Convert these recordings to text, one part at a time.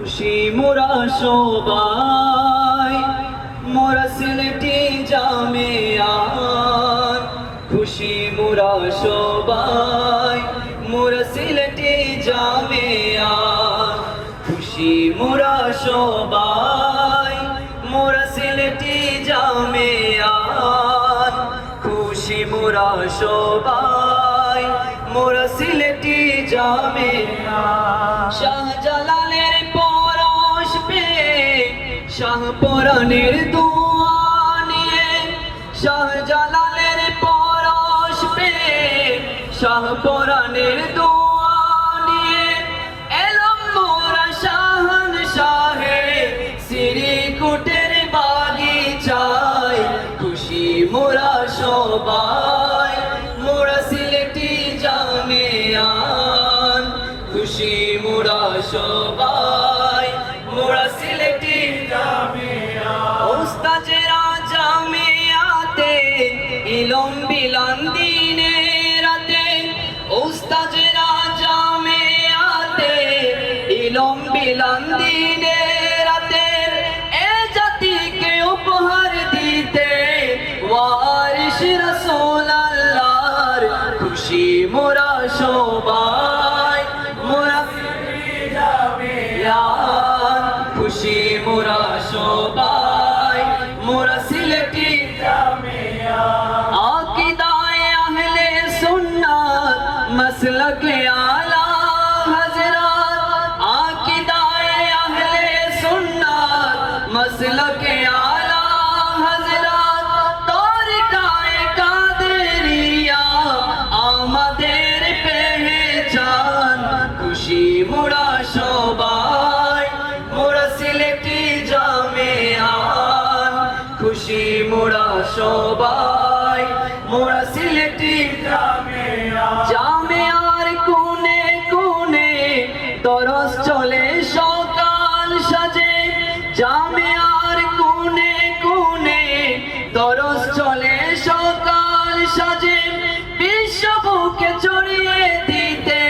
খুশি মোরা সবাই মোরা সিলেটি জামিয়াত খুশি মোরা সবাই মোরা সিলেটি জামিয়াত খুশি মোরা সবাই মোরা সিলেটি জামিয়াত খুশি মোরা সবাই মোরা সিলেটি জামিয়াত শাহজালালের পরশ পেয়ে শাহপরাণের দোয়া নিয়ে শাহজালালের পরশ পেয়ে শাহপরাণের দোয়া নিয়ে এলাম মোরা শাহান শাহে শ্রীকুটের বাগিচায় খুশি মোরা সবাই মোরা সিলেটি জামিয়াত খুশি মোরা সবাই মোরা সিলেটি জামিয়াত ওস্তাজেরা জামিয়াতে ইলম বিলান দিনে রাতে ওস্তাজেরা জামিয়াতে ইলম বিলান দিনে রাতে এ জাতিকে উপহার দিতে ওয়ারিশ রাসূল আল্লাহর খুশি মোরা সবাই মোরা খুশি মোরা সবাই মোরা সিলেটি জামিয়াত আকীদায়ে আহলে সুন্নাত মাসলাকে আলা হযরত আকীদায়ে আহলে সুন্নাত মাসলাকে আলা হযরত তরিকায়ে কাদেরিয়া আমাদের পেহচান খুশি মোরা সবাই মোরা সিলেটি জামিয়াত খুশি মোরা সবাই মোরা সিলেটি জামিয়াত জামিয়ার কোণে কোণে দরস চলে সকাল সাজে জামিয়ার কোণে কোণে দরস চলে সকাল সাজে বিশ্বকে ছড়িয়ে দিতে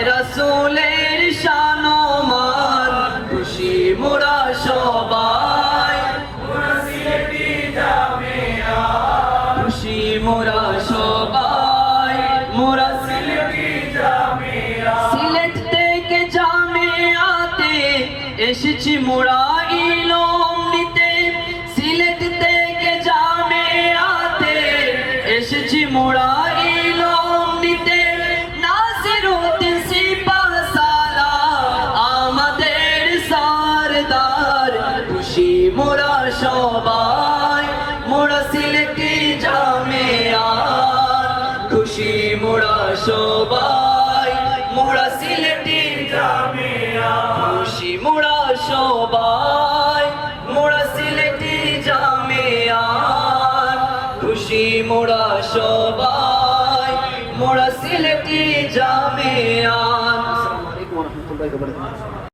রাসূলের শান ও মান খুশি মোরা সবাই মোরা সিলেটি জামিয়াত খুশি মোরা সবাই মোরা সিলেটি জামিয়াত সিলেট থেকে জামিয়াতে এসেছি মোরা ইলম নিতে সিলেট থেকে জামিয়াতে এসেছি মোরা ইলম নিতে নাসিরউদ্দিন সিপাহসালার আমাদের সরদার খুশি মোরা সবাই মোরা সিলেটি জামিয়াত খুশি মোরা সবাই মোরা সিলেটি জামিয়াত খুশি মোরা সবাই মোরা সিলেটি জামিয়াত খুশি মোরা সবাই মোরা সিলেটি জামিয়াত। আসসালামু আলাইকুম ওয়া রাহমাতুল্লাহি ওয়া বারাকাতুহু।